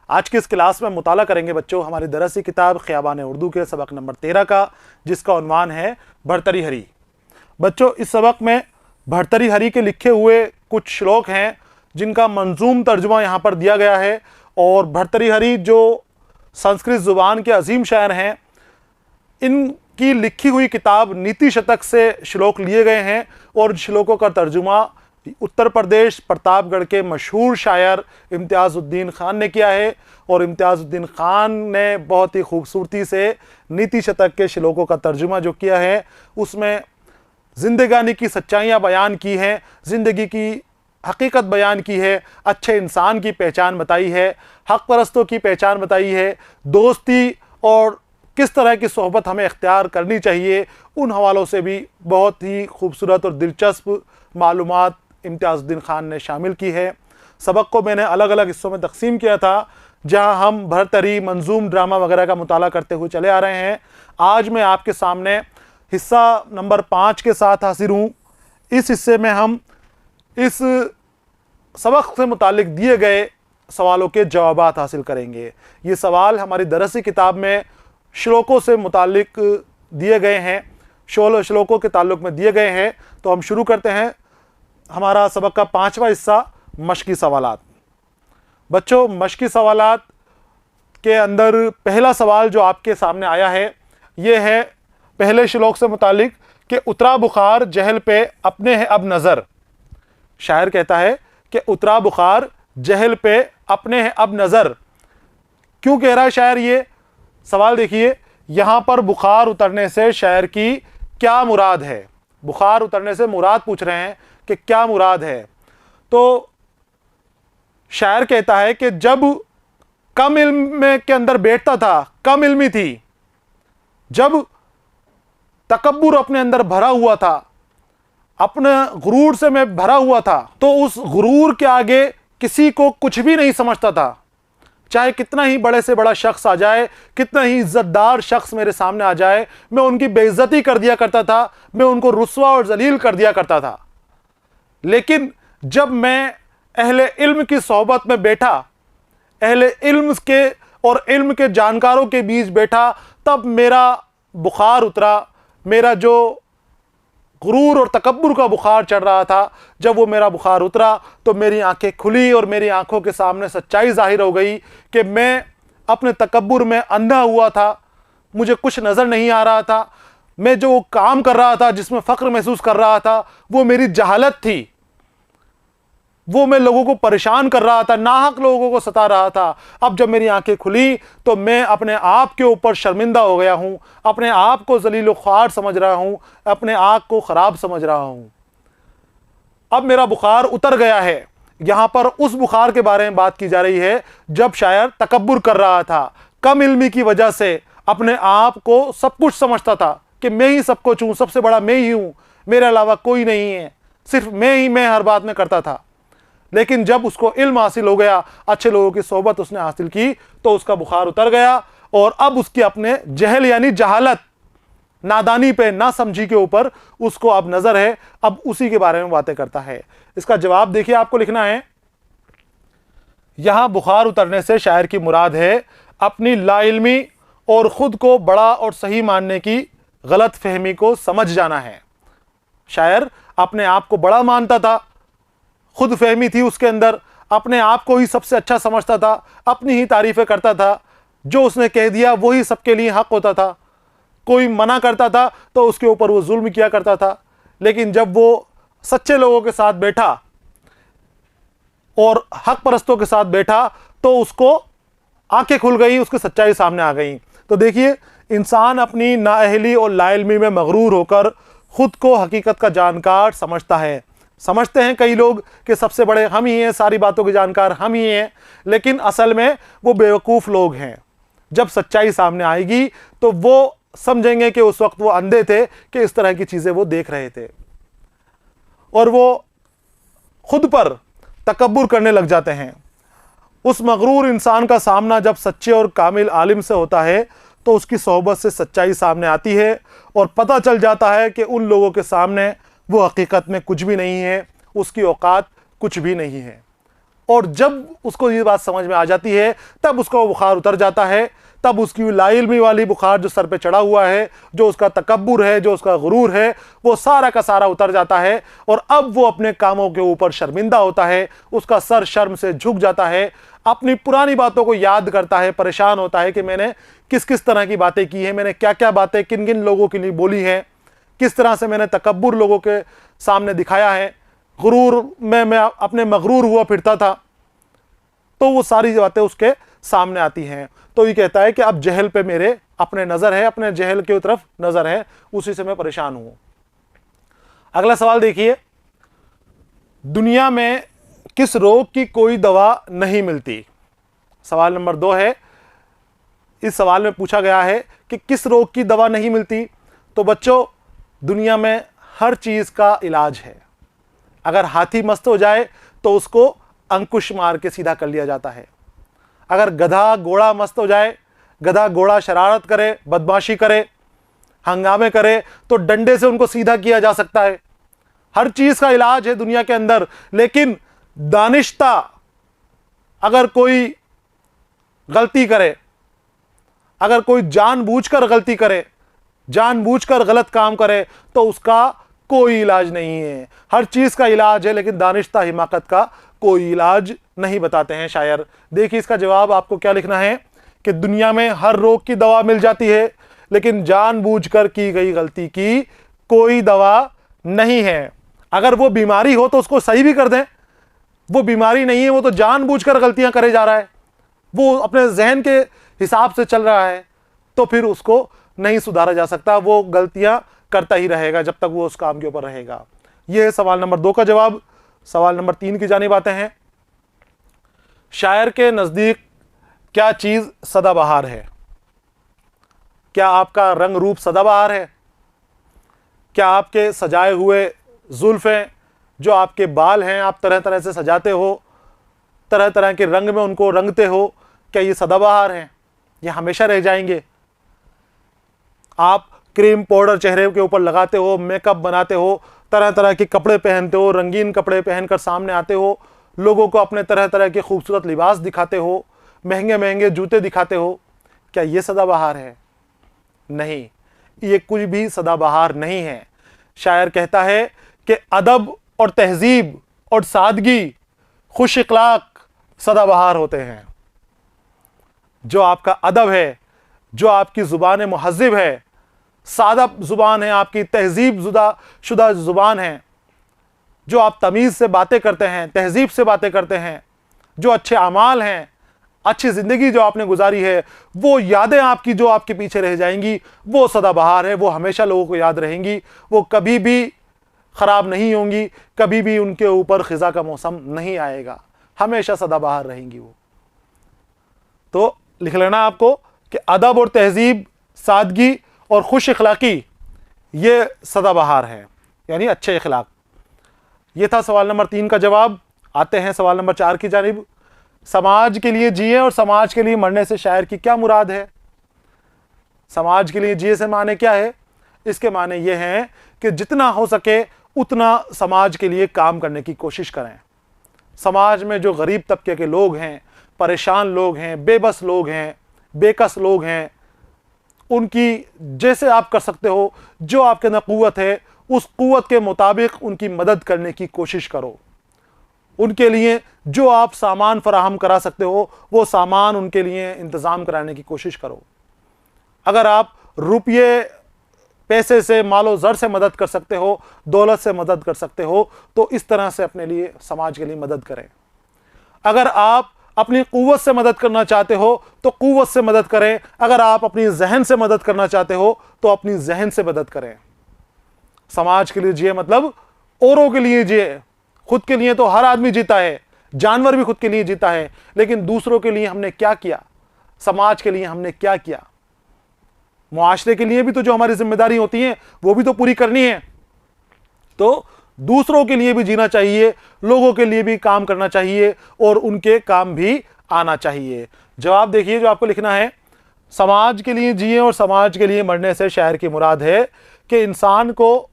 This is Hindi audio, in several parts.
आज की इस क्लास में मुताला करेंगे बच्चों हमारी दरसी किताब ख़ियाबान उर्दू के सबक नंबर 13 का, जिसका उन्वान है भर्तरी हरी। बच्चों इस सबक में भर्तरी हरी के लिखे हुए कुछ श्लोक हैं जिनका मंजूम तर्जुमा यहाँ पर दिया गया है। और भर्तरी हरी जो संस्कृत ज़ुबान के अजीम शायर हैं, इनकी लिखी हुई किताब नीति शतक से श्लोक लिए गए हैं और श्लोकों का तर्जुमा उत्तर प्रदेश प्रतापगढ़ के मशहूर शायर इम्तियाज़ुद्दीन ख़ान ने किया है। और इम्तियाज़ुद्दीन ख़ान ने बहुत ही खूबसूरती से नीति शतक के श्लोकों का तर्जुमा जो किया है उसमें ज़िंदगानी की सच्चाइयाँ बयान की हैं, ज़िंदगी की हकीकत बयान की है, अच्छे इंसान की पहचान बताई है, हक़ परस्तों की पहचान बताई है, दोस्ती और किस तरह की सोहबत हमें इख्तियार करनी चाहिए, उन हवालों से भी बहुत ही खूबसूरत और दिलचस्प मालूमात इम्तियाज़ुद्दीन ख़ान ने शामिल की है। सबक को मैंने अलग अलग हिस्सों में तकसीम किया था, जहां हम भर्तरी, मंजूम, ड्रामा वगैरह का मुताला करते हुए चले आ रहे हैं। आज मैं आपके सामने हिस्सा नंबर 5 के साथ हाजिर हूँ। इस हिस्से में हम इस सबक से मुतालिक दिए गए सवालों के जवाबात हासिल करेंगे। ये सवाल हमारी दरसी किताब में श्लोकों से मुतालिक दिए गए हैं, श्लोकों के ताल्लुक में दिए गए हैं। तो हम शुरू करते हैं हमारा सबक का 5वां हिस्सा, मशकी सवालात। बच्चों मशकी सवालात के अंदर पहला सवाल जो आपके सामने आया है ये है पहले श्लोक से मुतालिक कि उतरा बुखार जहल पे अपने है अब नज़र। शायर कहता है कि उतरा बुखार जहल पे अपने है अब नज़र। क्यों कह रहा है शायर ये? सवाल देखिए, यहाँ पर बुखार उतरने से शायर की क्या मुराद है? बुखार उतरने से मुराद पूछ रहे हैं कि क्या मुराद है। तो शायर कहता है कि जब कम इल्म के अंदर बैठता था, कम इल्मी थी, जब तकब्बुर अपने अंदर भरा हुआ था, अपने गुरूर से मैं भरा हुआ था, तो उस गुरूर के आगे किसी को कुछ भी नहीं समझता था। चाहे कितना ही बड़े से बड़ा शख्स आ जाए, कितना ही इज्जतदार शख्स मेरे सामने आ जाए, मैं उनकी बेइज्जती कर दिया करता था, मैं उनको रुस्वा और जलील कर दिया करता था। लेकिन जब मैं अहले इल्म की सोहबत में बैठा, अहले इल्म के और इल्म के जानकारों के बीच बैठा, तब मेरा बुखार उतरा। मेरा जो गुरूर और तकब्बुर का बुखार चढ़ रहा था, जब वो मेरा बुखार उतरा तो मेरी आंखें खुली और मेरी आंखों के सामने सच्चाई जाहिर हो गई कि मैं अपने तकब्बुर में अंधा हुआ था, मुझे कुछ नज़र नहीं आ रहा था। मैं जो काम कर रहा था, जिसमें फ़ख्र महसूस कर रहा था, वो मेरी जहालत थी। वो मैं लोगों को परेशान कर रहा था, नाहक लोगों को सता रहा था। अब जब मेरी आंखें खुली तो मैं अपने आप के ऊपर शर्मिंदा हो गया हूँ, अपने आप को जलील ख्वार समझ रहा हूँ, अपने आप को ख़राब समझ रहा हूँ। अब मेरा बुखार उतर गया है। यहाँ पर उस बुखार के बारे में बात की जा रही है जब शायर तकब्बुर कर रहा था, कम इल्मी की वजह से अपने आप को सब कुछ समझता था कि मैं ही सब कुछ हूँ, सबसे बड़ा मैं ही हूँ, मेरे अलावा कोई नहीं है, सिर्फ मैं हर बात में करता था। लेकिन जब उसको इल्म हासिल हो गया, अच्छे लोगों की सोहबत उसने हासिल की, तो उसका बुखार उतर गया और अब उसकी अपने जहल यानी जहालत, नादानी पे, ना समझी के ऊपर उसको अब नजर है। अब उसी के बारे में बातें करता है। इसका जवाब देखिए, आपको लिखना है। यहां बुखार उतरने से शायर की मुराद है अपनी लाइल्मी और खुद को बड़ा और सही मानने की गलत फहमी को समझ जाना है। शायर अपने आप को बड़ा मानता था, खुद फहमी थी उसके अंदर, अपने आप को ही सबसे अच्छा समझता था, अपनी ही तारीफ़ें करता था, जो उसने कह दिया वही सबके लिए हक होता था। कोई मना करता था तो उसके ऊपर वो जुल्म किया करता था। लेकिन जब वो सच्चे लोगों के साथ बैठा और हक परस्तों के साथ बैठा तो उसको आंखें खुल गई, उसकी सच्चाई सामने आ गई। तो देखिए, इंसान अपनी नाअहली और लाइल्मी में मगरूर होकर खुद को हकीकत का जानकार समझता है। समझते हैं कई लोग कि सबसे बड़े हम ही हैं, सारी बातों के जानकार हम ही हैं, लेकिन असल में वो बेवकूफ़ लोग हैं। जब सच्चाई सामने आएगी तो वो समझेंगे कि उस वक्त वो अंधे थे, कि इस तरह की चीज़ें वो देख रहे थे, और वो खुद पर तकब्बुर करने लग जाते हैं। उस मगरूर इंसान का सामना जब सच्चे और कामिल आलिम से होता है तो उसकी सोहबत से सच्चाई सामने आती है और पता चल जाता है कि उन लोगों के सामने वो हकीकत में कुछ भी नहीं है, उसकी औकात कुछ भी नहीं है। और जब उसको ये बात समझ में आ जाती है तब उसका बुखार उतर जाता है, तब उसकी लाइल्मी वाली बुखार जो सर पे चढ़ा हुआ है, जो उसका तकब्बुर है, जो उसका गुरूर है, वो सारा का सारा उतर जाता है और अब वो अपने कामों के ऊपर शर्मिंदा होता है, उसका सर शर्म से झुक जाता है, अपनी पुरानी बातों को याद करता है, परेशान होता है कि मैंने किस किस तरह की बातें की हैं, मैंने क्या क्या बातें किन किन लोगों के लिए बोली हैं, किस तरह से मैंने तकब्बुर लोगों के सामने दिखाया है, गुरूर में मैं अपने मगरूर हुआ फिरता था। तो वो सारी बातें उसके सामने आती हैं। तो ये कहता है कि अब जहल पे मेरे अपने नज़र है, अपने जहल की तरफ नज़र है, उसी से मैं परेशान हूँ। अगला सवाल देखिए, दुनिया में किस रोग की कोई दवा नहीं मिलती? सवाल नंबर 2 है। इस सवाल में पूछा गया है कि किस रोग की दवा नहीं मिलती। तो बच्चों, दुनिया में हर चीज़ का इलाज है। अगर हाथी मस्त हो जाए तो उसको अंकुश मार के सीधा कर लिया जाता है। अगर गधा घोड़ा मस्त हो जाए, गधा घोड़ा शरारत करे, बदमाशी करे, हंगामे करे, तो डंडे से उनको सीधा किया जा सकता है। हर चीज़ का इलाज है दुनिया के अंदर। लेकिन दानिश्ता अगर कोई गलती करे, अगर कोई जानबूझकर गलती करे, जानबूझकर गलत काम करे, तो उसका कोई इलाज नहीं है। हर चीज़ का इलाज है, लेकिन दानिश्ता हिमाकत का कोई इलाज नहीं बताते हैं शायर। देखिए इसका जवाब आपको क्या लिखना है कि दुनिया में हर रोग की दवा मिल जाती है, लेकिन जानबूझकर की गई गलती की कोई दवा नहीं है। अगर वो बीमारी हो तो उसको सही भी कर दें, वो बीमारी नहीं है, वो तो जानबूझकर गलतियां करे जा रहा है, वो अपने जहन के हिसाब से चल रहा है, तो फिर उसको नहीं सुधारा जा सकता। वो गलतियां करता ही रहेगा जब तक वो उस काम के ऊपर रहेगा। ये है सवाल नंबर 2 का जवाब। सवाल नंबर 3 की जानिब आते हैं। शायर के नज़दीक क्या चीज़ सदाबहार है? क्या आपका रंग रूप सदाबहार है? क्या आपके सजाए हुए जुल्फ़ें, जो आपके बाल हैं, आप तरह तरह से सजाते हो, तरह तरह के रंग में उनको रंगते हो, क्या ये सदाबहार हैं? ये हमेशा रह जाएंगे? आप क्रीम पाउडर चेहरे के ऊपर लगाते हो, मेकअप बनाते हो, तरह तरह के कपड़े पहनते हो, रंगीन कपड़े पहनकर सामने आते हो, लोगों को अपने तरह तरह के खूबसूरत लिबास दिखाते हो, महंगे महंगे जूते दिखाते हो, क्या ये सदाबहार है? नहीं, ये कुछ भी सदाबहार नहीं है। शायर कहता है कि अदब और तहजीब और सादगी, खुश इखलाक सदाबहार होते हैं। जो आपका अदब है, जो आपकी ज़ुबान मुहज़्ज़िब है, सादा ज़ुबान है, आपकी तहजीब शुदा ज़ुबान है, जो आप तमीज़ से बातें करते हैं, तहजीब से बातें करते हैं, जो अच्छे अमाल हैं, अच्छी ज़िंदगी जो आपने गुजारी है, वो यादें आपकी जो आपके पीछे रह जाएंगी, वो सदाबहार है, वो हमेशा लोगों को याद रहेंगी, वो कभी भी ख़राब नहीं होंगी, कभी भी उनके ऊपर ख़िज़ा का मौसम नहीं आएगा, हमेशा सदाबहार रहेंगी वो। तो लिख लेना आपको कि अदब और तहजीब, सादगी और खुश इखलाकी, ये सदाबहार है, यानी अच्छे इखलाक। ये था सवाल नंबर 3 का जवाब। आते हैं सवाल नंबर 4 की जानिब। समाज के लिए जिए और समाज के लिए मरने से शायर की क्या मुराद है? समाज के लिए जिए से माने क्या है? इसके माने ये हैं कि जितना हो सके उतना समाज के लिए काम करने की कोशिश करें। समाज में जो गरीब तबके के लोग हैं, परेशान लोग हैं, बेबस लोग हैं, बेकस लोग हैं, उनकी जैसे आप कर सकते हो, जो आपके अंदर क़ुव्वत है, उस क़ुव्वत के मुताबिक उनकी मदद करने की कोशिश करो। उनके लिए जो आप सामान फराहम करा सकते हो, वो सामान उनके लिए इंतज़ाम कराने की कोशिश करो। अगर आप रुपये पैसे से, मालो ज़र से मदद कर सकते हो, दौलत से मदद कर सकते हो, तो इस तरह से अपने लिए, समाज के लिए मदद करें। अगर आप अपनी क़ुव्वत से मदद करना चाहते हो तो क़ुव्वत से मदद करें। अगर आप अपनी जहन से मदद करना चाहते हो तो अपनी जहन से मदद करें। समाज के लिए जिए मतलब औरों के लिए जिए। खुद के लिए तो हर आदमी जीता है, जानवर भी खुद के लिए जीता है, लेकिन दूसरों के लिए हमने क्या किया? समाज के लिए हमने क्या किया? मुआशरे के लिए भी तो जो हमारी जिम्मेदारी होती है वो भी तो पूरी करनी है। तो दूसरों के लिए भी जीना चाहिए, लोगों के लिए भी काम करना चाहिए और उनके काम भी आना चाहिए। जवाब देखिए जो आपको लिखना है। समाज के लिए जिए और समाज के लिए मरने से शायर की मुराद है कि इंसान को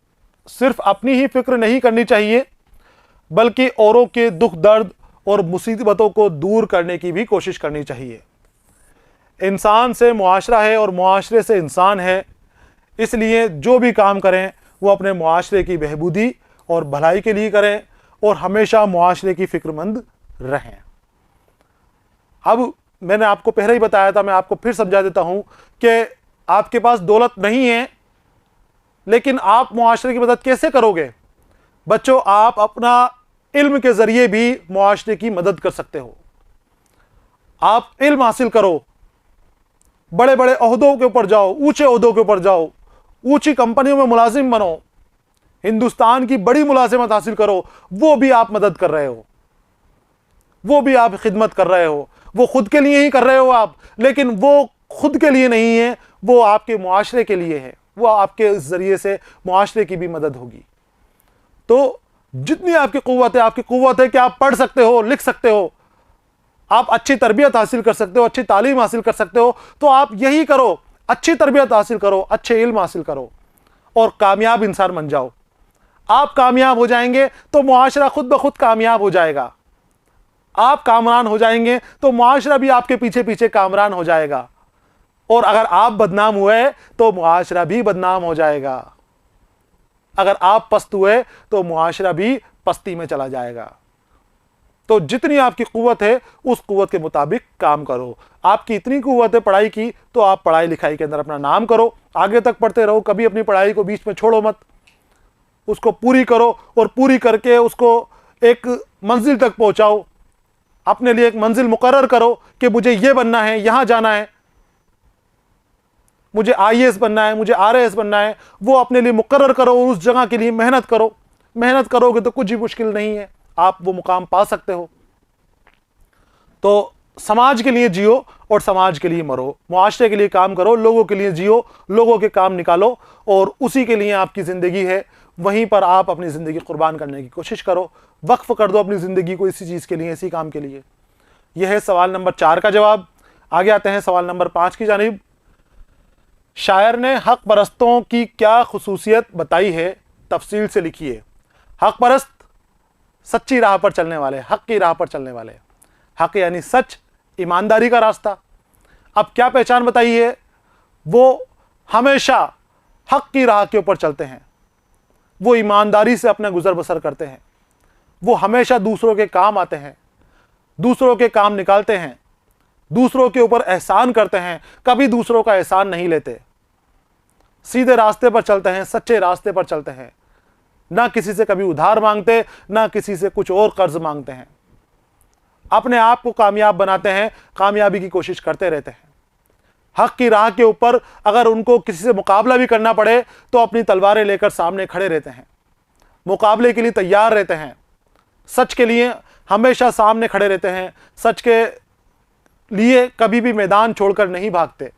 सिर्फ अपनी ही फिक्र नहीं करनी चाहिए, बल्कि औरों के दुख दर्द और मुसीबतों को दूर करने की भी कोशिश करनी चाहिए। इंसान से मुआशरा है और मुआशरे से इंसान है, इसलिए जो भी काम करें वो अपने मुआशरे की बहबूदी और भलाई के लिए करें और हमेशा मुआशरे की फ़िक्रमंद रहें। अब मैंने आपको पहले ही बताया था, मैं आपको फिर समझा देता हूं कि आपके पास दौलत नहीं है, लेकिन आप मुआशरे की मदद कैसे करोगे? बच्चों, आप अपना इल्म के ज़रिए भी मुआशरे की मदद कर सकते हो। आप इल्म हासिल करो, बड़े बड़े ओहदों के ऊपर जाओ, ऊंचे ओहदों के ऊपर जाओ, ऊंची कंपनियों में मुलाजिम बनो, हिंदुस्तान की बड़ी मुलाजिमत हासिल करो। वो भी आप मदद कर रहे हो, वो भी आप खिदमत कर रहे हो। वो खुद के लिए ही कर रहे हो आप, लेकिन वो खुद के लिए नहीं है, वो आपके मुआशरे के लिए है। वो आपके ज़रिए से मुआशरे की भी मदद होगी। तो जितनी आपकी कुव्वत है कि आप पढ़ सकते हो, लिख सकते हो, आप अच्छी तरबियत हासिल कर सकते हो, अच्छी तालीम हासिल कर सकते हो, तो आप यही करो। अच्छी तरबियत हासिल करो, अच्छे इल्म हासिल करो और कामयाब इंसान बन जाओ। आप कामयाब हो जाएंगे तो मुआशरा खुद ब खुद कामयाब हो जाएगा। आप कामरान हो जाएंगे तो मुआशरा भी आपके पीछे पीछे कामरान हो जाएगा। और अगर आप बदनाम हुए तो मुआशरा भी बदनाम हो जाएगा। अगर आप पस्त हुए तो मुआशरा भी पस्ती में चला जाएगा। तो जितनी आपकी कुव्वत है उस कुव्वत के मुताबिक काम करो। आपकी इतनी कुव्वत है पढ़ाई की, तो आप पढ़ाई लिखाई के अंदर अपना नाम करो, आगे तक पढ़ते रहो, कभी अपनी पढ़ाई को बीच में छोड़ो मत, उसको पूरी करो और पूरी करके उसको एक मंजिल तक पहुंचाओ। अपने लिए एक मंजिल मुकर्रर करो कि मुझे ये बनना है, यहां जाना है, मुझे IAS बनना है, मुझे RAS बनना है। वो अपने लिए मुकर्रर करो, उस जगह के लिए मेहनत करो। मेहनत करोगे तो कुछ भी मुश्किल नहीं है, आप वो मुकाम पा सकते हो। तो समाज के लिए जियो और समाज के लिए मरो, मुआशरे के लिए काम करो, लोगों के लिए जियो, लोगों के काम निकालो और उसी के लिए आपकी ज़िंदगी है। वहीं पर आप अपनी ज़िंदगी कुर्बान करने की कोशिश करो, वक्फ कर दो अपनी ज़िंदगी को इसी चीज़ के लिए, इसी काम के लिए। यह है सवाल नंबर 4 का जवाब। आगे आते हैं सवाल नंबर 5 की जानिब। शायर ने हक परस्तों की क्या खुसूसियत बताई है, तफसील से लिखिए। हक परस्त सच्ची राह पर चलने वाले, हक की राह पर चलने वाले। हक यानी सच, ईमानदारी का रास्ता। अब क्या पहचान बताई है? वो हमेशा हक की राह के ऊपर चलते हैं, वो ईमानदारी से अपना गुजर बसर करते हैं, वो हमेशा दूसरों के काम आते हैं, दूसरों के काम निकालते हैं, दूसरों के ऊपर एहसान करते हैं, कभी दूसरों का एहसान नहीं लेते। सीधे रास्ते पर चलते हैं, सच्चे रास्ते पर चलते हैं, ना किसी से कभी उधार मांगते, ना किसी से कुछ और कर्ज मांगते हैं। अपने आप को कामयाब बनाते हैं, कामयाबी की कोशिश करते रहते हैं। हक की राह के ऊपर अगर उनको किसी से मुकाबला भी करना पड़े तो अपनी तलवारें लेकर सामने खड़े रहते हैं, मुकाबले के लिए तैयार रहते हैं, सच के लिए हमेशा सामने खड़े रहते हैं, सच के लिए कभी भी मैदान छोड़कर नहीं भागते,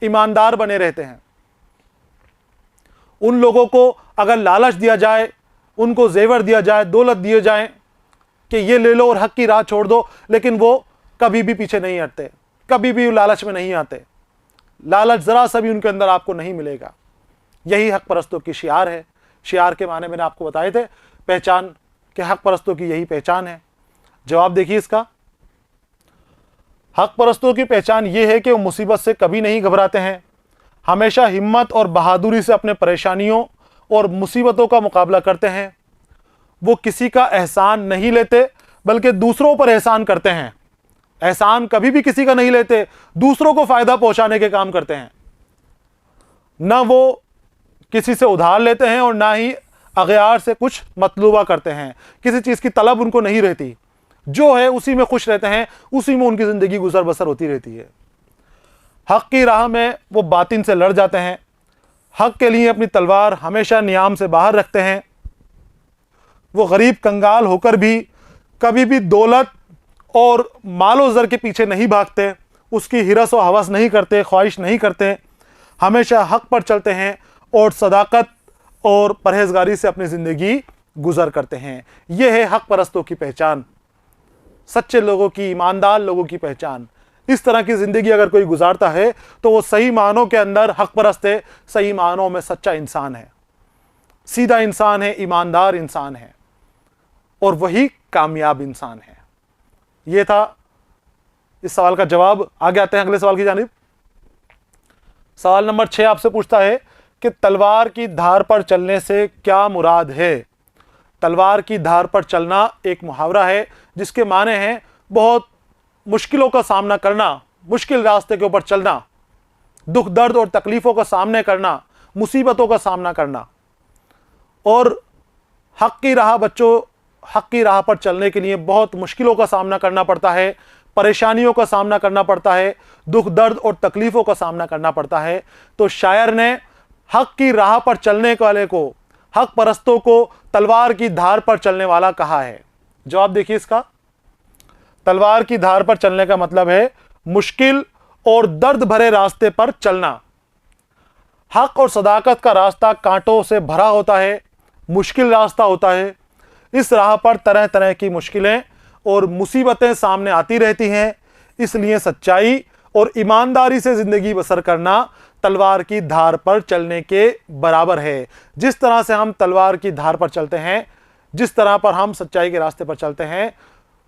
ईमानदार बने रहते हैं। उन लोगों को अगर लालच दिया जाए, उनको जेवर दिया जाए, दौलत दिए जाए कि ये ले लो और हक की राह छोड़ दो, लेकिन वो कभी भी पीछे नहीं हटते, कभी भी लालच में नहीं आते। लालच जरा सा भी उनके अंदर आपको नहीं मिलेगा। यही हक परस्तों की शियार है। शियार के माने मैंने आपको बताए थे, पहचान कि हक परस्तों की यही पहचान है। जवाब देखिए इसका। हक परस्तों की पहचान ये है कि वो मुसीबत से कभी नहीं घबराते हैं, हमेशा हिम्मत और बहादुरी से अपने परेशानियों और मुसीबतों का मुकाबला करते हैं। वो किसी का एहसान नहीं लेते, बल्कि दूसरों पर एहसान करते हैं। एहसान कभी भी किसी का नहीं लेते, दूसरों को फायदा पहुंचाने के काम करते हैं। ना वो किसी से उधार लेते हैं और ना ही अगयार से कुछ मतलूबा करते हैं। किसी चीज की तलब उनको नहीं रहती, जो है उसी में खुश रहते हैं, उसी में उनकी जिंदगी गुजर बसर होती रहती है। हक की राह में वो बातिन से लड़ जाते हैं, हक के लिए अपनी तलवार हमेशा नियाम से बाहर रखते हैं। वो गरीब कंगाल होकर भी कभी भी दौलत और मालो ज़र के पीछे नहीं भागते, उसकी हिरस व हवस नहीं करते, ख्वाहिश नहीं करते, हमेशा हक पर चलते हैं और सदाकत और परहेजगारी से अपनी ज़िंदगी गुजर करते हैं। यह है हक परस्तों की पहचान, सच्चे लोगों की, ईमानदार लोगों की पहचान। इस तरह की ज़िंदगी अगर कोई गुजारता है तो वो सही मानों के अंदर हक परस्त है, सही मानों में सच्चा इंसान है, सीधा इंसान है, ईमानदार इंसान है और वही कामयाब इंसान है। ये था इस सवाल का जवाब। आगे आते हैं अगले सवाल की जानिब। सवाल नंबर 6 आपसे पूछता है कि तलवार की धार पर चलने से क्या मुराद है। तलवार की धार पर चलना एक मुहावरा है जिसके माने हैं बहुत मुश्किलों का सामना करना, मुश्किल रास्ते के ऊपर चलना, दुख दर्द और तकलीफों का सामने करना, मुसीबतों का सामना करना। और हक की राह बच्चों, हक की राह पर चलने के लिए बहुत मुश्किलों का सामना करना पड़ता है, परेशानियों का सामना करना पड़ता है, दुख दर्द और तकलीफों का सामना करना पड़ता है। तो शायर ने हक की राह पर चलने वाले को, हक परस्तों को तलवार की धार पर चलने वाला कहा है। जवाब देखिए इसका। तलवार की धार पर चलने का मतलब है मुश्किल और दर्द भरे रास्ते पर चलना। हक और सदाकत का रास्ता कांटों से भरा होता है, मुश्किल रास्ता होता है। इस राह पर तरह तरह की मुश्किलें और मुसीबतें सामने आती रहती हैं। इसलिए सच्चाई और ईमानदारी से ज़िंदगी बसर करना तलवार की धार पर चलने के बराबर है। जिस तरह से हम तलवार की धार पर चलते हैं, जिस तरह पर हम सच्चाई के रास्ते पर चलते हैं,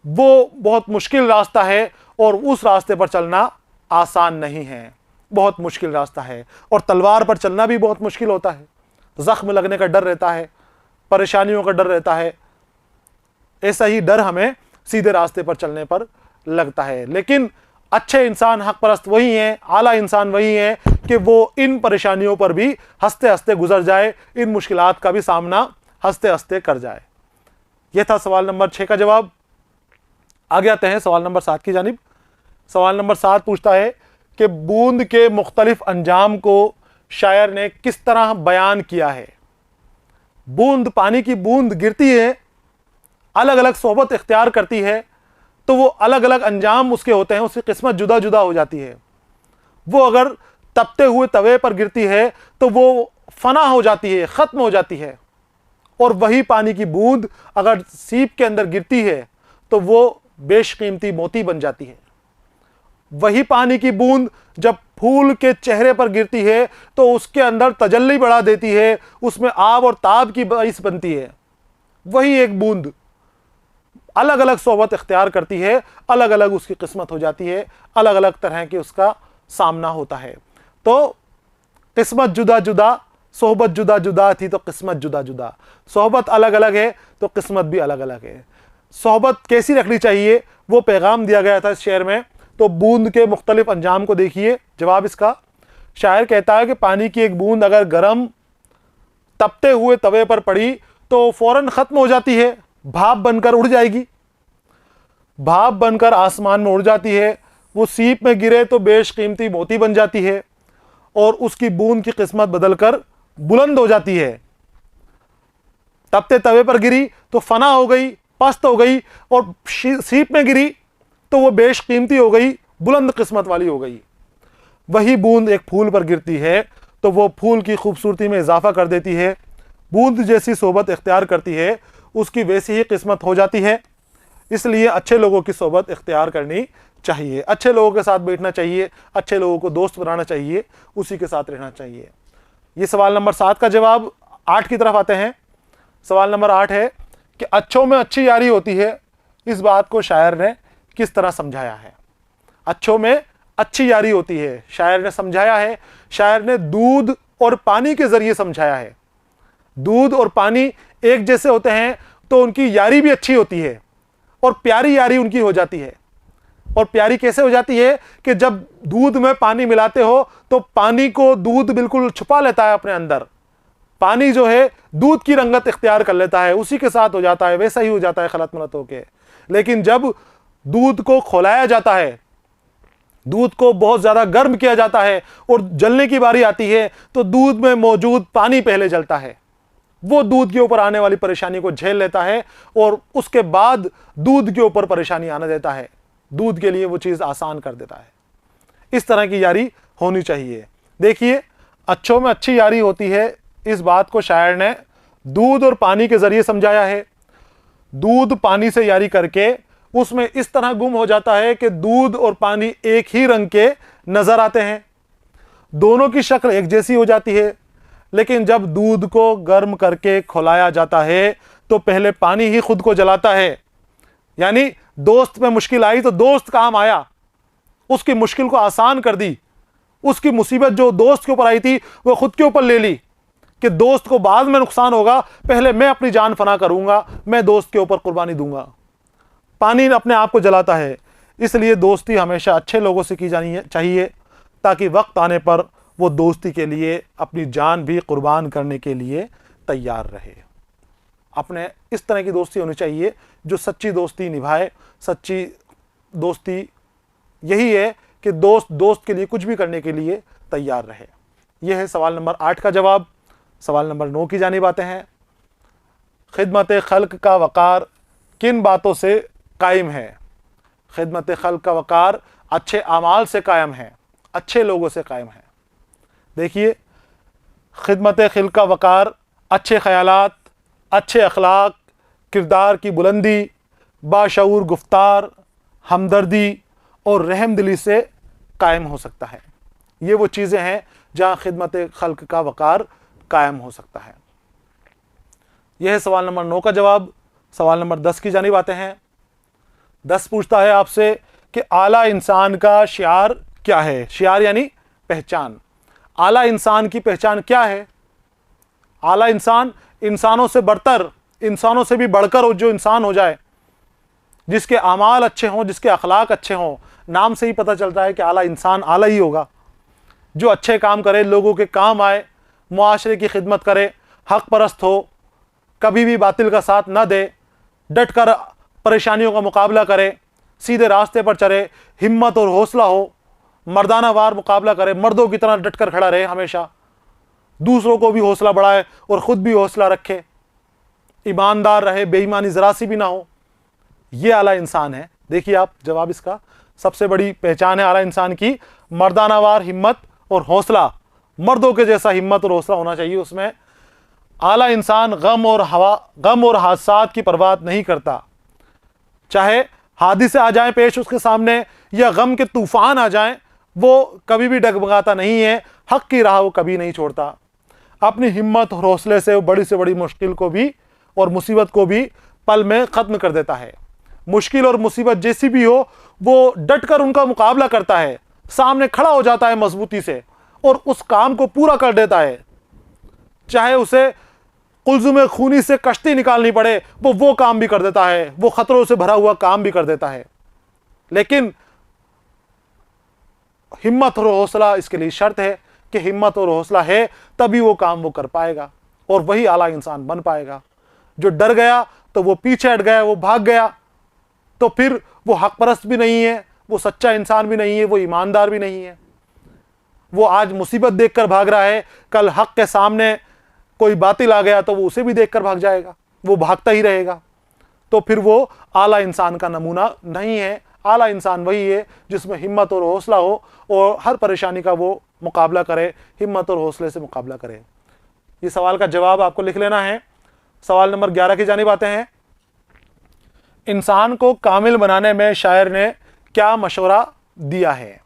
वो बहुत मुश्किल रास्ता है और उस रास्ते पर चलना आसान नहीं है, बहुत मुश्किल रास्ता है। और तलवार पर चलना भी बहुत मुश्किल होता है। ज़ख्म लगने का डर रहता है, परेशानियों का डर रहता है। ऐसा ही डर हमें सीधे रास्ते पर चलने पर लगता है। लेकिन अच्छे इंसान, हक परस्त वही हैं, आला इंसान वही हैं कि वो इन परेशानियों पर भी हंसते हंसते गुजर जाए, इन मुश्किलात का भी सामना हंसते हंसते कर जाए। यह था सवाल नंबर 6 का जवाब। आगे आते हैं सवाल नंबर 7 की जानिब। सवाल नंबर 7 पूछता है कि बूंद के मुख्तलिफ अंजाम को शायर ने किस तरह बयान किया है। बूंद, पानी की बूंद गिरती है, अलग अलग सोबत इख्तियार करती है, तो वो अलग अलग अंजाम उसके होते हैं, उसकी किस्मत जुदा जुदा हो जाती है। वो अगर तपते हुए तवे पर गिरती है तो वो फना हो जाती है, ख़त्म हो जाती है। और वही पानी की बूंद अगर सीप के अंदर गिरती है तो वो बेशकीमती मोती बन जाती है। वही पानी की बूंद जब फूल के चेहरे पर गिरती है तो उसके अंदर तजल्ली बढ़ा देती है, उसमें आब और ताब की बाइस बनती है। वही एक बूंद अलग अलग सोबत इख्तियार करती है, अलग अलग उसकी किस्मत हो जाती है, अलग अलग तरह के उसका सामना होता है। तो किस्मत जुदा जुदा, सोहबत जुदा जुदा थी तो किस्मत जुदा जुदा। सोहबत अलग अलग है तो किस्मत भी अलग अलग है। सोहबत कैसी रखनी चाहिए वो पैगाम दिया गया था इस शेर में। तो बूंद के मुख्तलिफ अंजाम को देखिए। जवाब इसका, शायर कहता है कि पानी की एक बूंद अगर गर्म तपते हुए तवे पर पड़ी तो फौरन ख़त्म हो जाती है, भाप बनकर उड़ जाएगी, भाप बनकर आसमान में उड़ जाती है। वो सीप में गिरे तो बेशकीमती मोती बन जाती है और उसकी बूंद की किस्मत बदलकर बुलंद हो जाती है। तपते तवे पर गिरी तो फना हो गई, पस्त हो गई, और सीप में गिरी तो वो बेशकीमती हो गई, बुलंद किस्मत वाली हो गई। वही बूंद एक फूल पर गिरती है तो वो फूल की खूबसूरती में इजाफा कर देती है। बूंद जैसी सोबत इख्तियार करती है उसकी वैसी ही किस्मत हो जाती है। इसलिए अच्छे लोगों की सोबत इख्तियार करनी चाहिए, अच्छे लोगों के साथ बैठना चाहिए, अच्छे लोगों को दोस्त बनाना चाहिए, उसी के साथ रहना चाहिए। ये सवाल नंबर 7 का जवाब। 8 की तरफ आते हैं। सवाल नंबर 8 है कि अच्छों में अच्छी यारी होती है। इस बात को शायर ने किस तरह समझाया है। अच्छों में अच्छी यारी होती है, शायर ने समझाया है। शायर ने दूध और पानी के जरिए समझाया है। दूध और पानी एक जैसे होते हैं तो उनकी यारी भी अच्छी होती है और प्यारी यारी उनकी हो जाती है। और प्यारी कैसे हो जाती है कि जब दूध में पानी मिलाते हो तो पानी को दूध बिल्कुल छुपा लेता है अपने अंदर। पानी जो है दूध की रंगत इख्तियार कर लेता है, उसी के साथ हो जाता है, वैसा ही हो जाता है खलत मलत होके। लेकिन जब दूध को खौलाया जाता है, दूध को बहुत ज़्यादा गर्म किया जाता है और जलने की बारी आती है तो दूध में मौजूद पानी पहले जलता है। वो दूध के ऊपर आने वाली परेशानी को झेल लेता है और उसके बाद दूध के ऊपर परेशानी आने देता है, दूध के लिए वो चीज़ आसान कर देता है। इस तरह की यारी होनी चाहिए। देखिए, अच्छों में अच्छी यारी होती है, इस बात को शायर ने दूध और पानी के ज़रिए समझाया है। दूध पानी से यारी करके उसमें इस तरह गुम हो जाता है कि दूध और पानी एक ही रंग के नज़र आते हैं, दोनों की शक्ल एक जैसी हो जाती है। लेकिन जब दूध को गर्म करके खौलाया जाता है तो पहले पानी ही खुद को जलाता है, यानी दोस्त में मुश्किल आई तो दोस्त काम आया, उसकी मुश्किल को आसान कर दी। उसकी मुसीबत जो दोस्त के ऊपर आई थी वो खुद के ऊपर ले ली कि दोस्त को बाद में नुकसान होगा, पहले मैं अपनी जान फना करूंगा, मैं दोस्त के ऊपर कुर्बानी दूंगा। पानी अपने आप को जलाता है, इसलिए दोस्ती हमेशा अच्छे लोगों से की जानी चाहिए ताकि वक्त आने पर वो दोस्ती के लिए अपनी जान भी कुर्बान करने के लिए तैयार रहे। अपने इस तरह की दोस्ती होनी चाहिए जो सच्ची दोस्ती निभाए। सच्ची दोस्ती यही है कि दोस्त दोस्त के लिए कुछ भी करने के लिए तैयार रहे। यह है सवाल नंबर 8 का जवाब। सवाल नंबर 9 की जानिब आते हैं। खिदमत खल्क का वक़ार किन बातों से कायम है? खिदमत खल्क का वक़ार अच्छे आमाल से कायम है, अच्छे लोगों से कायम है। देखिए, खिदमत खल्क का वक़ार अच्छे ख़यालात, अच्छे अखलाक, किरदार की बुलंदी, बाशऊर गुफ्तार, हमदर्दी और रहमदिली से कायम हो सकता है। ये वो चीज़ें हैं जहाँ खिदमत खल्क का वक़ार कायम हो सकता है। यह है सवाल नंबर 9 का जवाब। सवाल नंबर 10 की जानिब आते हैं। 10 पूछता है आपसे कि आला इंसान का शियार क्या है? शियार यानी पहचान। आला इंसान की पहचान क्या है? आला इंसान इंसानों से बढ़तर, इंसानों से भी बढ़कर जो इंसान हो जाए, जिसके आमाल अच्छे हों, जिसके अखलाक अच्छे हों। नाम से ही पता चलता है कि आला इंसान आला ही होगा। जो अच्छे काम करे, लोगों के काम आए, मुआशरे की खिदमत करे, हक परस्त हो, कभी भी बातिल का साथ न दे, डट कर परेशानियों का मुकाबला करे, सीधे रास्ते पर चले, हिम्मत और हौसला हो, मर्दाना वार मुकाबला करे, मर्दों की तरह डट कर खड़ा रहे, हमेशा दूसरों को भी हौसला बढ़ाए और ख़ुद भी हौसला रखे, ईमानदार रहे, बेईमानी ज़रा सी भी ना हो। ये आला इंसान है। देखिए आप जवाब, इसका सबसे बड़ी पहचान है आला इंसान की मर्दानावार हिम्मत और हौसला। मर्दों के जैसा हिम्मत और हौसला होना चाहिए उसमें। आला इंसान गम और हादसात की परवाह नहीं करता। चाहे हादिसे आ जाएं पेश उसके सामने या गम के तूफान आ जाएं, वो कभी भी डगमगाता नहीं है। हक की राह वो कभी नहीं छोड़ता। अपनी हिम्मत और हौसले से बड़ी मुश्किल को भी और मुसीबत को भी पल में ख़त्म कर देता है। मुश्किल और मुसीबत जैसी भी हो, वो डट कर उनका मुकाबला करता है, सामने खड़ा हो जाता है मजबूती से और उस काम को पूरा कर देता है। चाहे उसे कुल्ज़ुम खूनी से कश्ती निकालनी पड़े, वो काम भी कर देता है, वो खतरों से भरा हुआ काम भी कर देता है। लेकिन हिम्मत और हौसला इसके लिए शर्त है कि हिम्मत और हौसला है तभी वो काम वो कर पाएगा और वही आला इंसान बन पाएगा। जो डर गया तो वो पीछे हट गया, वो भाग गया, तो फिर वो हक परस्त भी नहीं है, वो सच्चा इंसान भी नहीं है, वो ईमानदार भी नहीं है। वो आज मुसीबत देखकर भाग रहा है, कल हक के सामने कोई बातिल आ गया तो वो उसे भी देखकर भाग जाएगा, वो भागता ही रहेगा। तो फिर वो आला इंसान का नमूना नहीं है। आला इंसान वही है जिसमें हिम्मत और हौसला हो और हर परेशानी का वो मुकाबला करे, हिम्मत और हौसले से मुकाबला करे। ये सवाल का जवाब आपको लिख लेना है। सवाल नंबर 11 की जानिब आते हैं। इंसान को कामिल बनाने में शायर ने क्या मशवरा दिया है?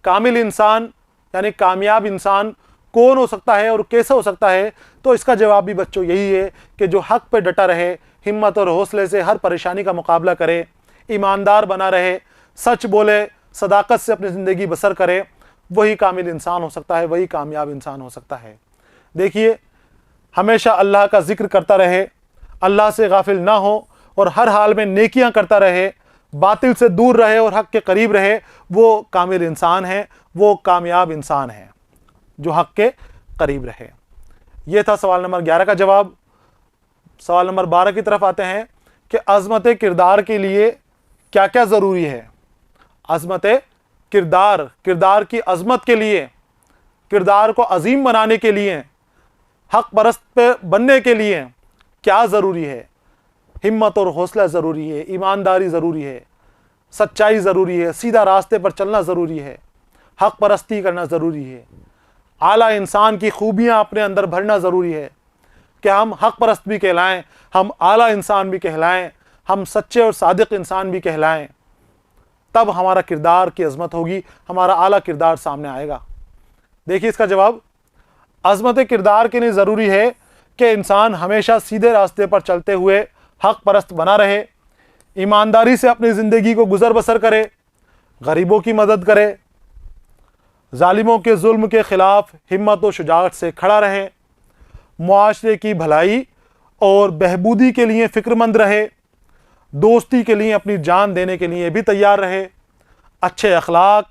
कामिल इंसान यानी कामयाब इंसान कौन हो सकता है और कैसे हो सकता है? तो इसका जवाब भी बच्चों यही है कि जो हक पे डटा रहे, हिम्मत और हौसले से हर परेशानी का मुकाबला करे, ईमानदार बना रहे, सच बोले, सदाकत से अपनी ज़िंदगी बसर करे, वही कामिल इंसान हो सकता है, वही कामयाब इंसान हो सकता है। देखिए, हमेशा अल्लाह का जिक्र करता रहे, अल्लाह से गाफिल ना हो और हर हाल में नेकियां करता रहे, बातिल से दूर रहे और हक के करीब रहे, वो कामिल इंसान है, वो कामयाब इंसान है जो हक के करीब रहे। ये था सवाल नंबर 11 का जवाब। सवाल नंबर 12 की तरफ आते हैं कि अज़मत किरदार के लिए क्या क्या ज़रूरी है? अज़मत किरदार, किरदार की अज़मत के लिए, किरदार को अजीम बनाने के लिए, हक परस्त पे बनने के लिए क्या ज़रूरी है? हिम्मत और हौसला ज़रूरी है, ईमानदारी ज़रूरी है, सच्चाई ज़रूरी है, सीधा रास्ते पर चलना ज़रूरी है, हक परस्ती करना ज़रूरी है, आला इंसान की खूबियाँ अपने अंदर भरना ज़रूरी है कि हम हक परस्त भी कहलाएं, हम आला इंसान भी कहलाएं, हम सच्चे और सादिक इंसान भी कहलाएं। तब हमारा किरदार की अज़मत होगी, हमारा आला किरदार सामने आएगा। देखिए इसका जवाब, अज़मत किरदार के लिए ज़रूरी है कि इंसान हमेशा सीधे रास्ते पर चलते हुए हक परस्त बना रहे, ईमानदारी से अपनी ज़िंदगी को गुजर बसर करे, गरीबों की मदद करे, जालिमों के जुल्म के ख़िलाफ़ हिम्मत और शुजाअत से खड़ा रहे, मुआशरे की भलाई और बहबूदी के लिए फ़िक्रमंद रहे, दोस्ती के लिए अपनी जान देने के लिए भी तैयार रहे, अच्छे अखलाक,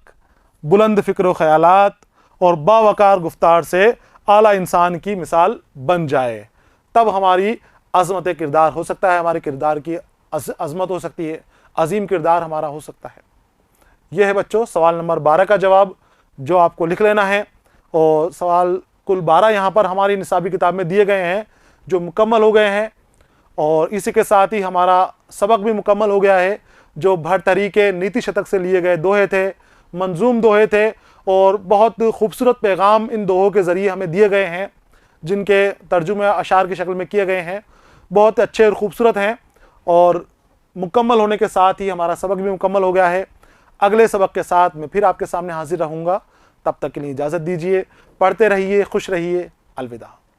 बुलंद फ़िक्र ख़यालात और बावकार गुफ्तार से आला इंसान की मिसाल बन जाए। तब हमारी अज़मत किरदार हो सकता है, हमारे किरदार की अज़मत हो सकती है, अजीम किरदार हमारा हो सकता है। यह है बच्चों सवाल नंबर 12 का जवाब, जो आपको लिख लेना है। और सवाल कुल 12 यहाँ पर हमारी निसाबी किताब में दिए गए हैं, जो मुकम्मल हो गए हैं। और इसी के साथ ही हमारा सबक भी मुकम्मल हो गया है, जो भर्तरी के नीति शतक से लिए गए दोहे थे, मंजूम दोहे थे, और बहुत खूबसूरत पैगाम इन दोहों के ज़रिए हमें दिए गए हैं, जिनके तर्जुमे अशार की शक्ल में किए गए हैं। बहुत अच्छे और ख़ूबसूरत हैं। और मुकम्मल होने के साथ ही हमारा सबक भी मुकम्मल हो गया है। अगले सबक के साथ मैं फिर आपके सामने हाजिर रहूँगा। तब तक के लिए इजाज़त दीजिए। पढ़ते रहिए, खुश रहिए। अलविदा।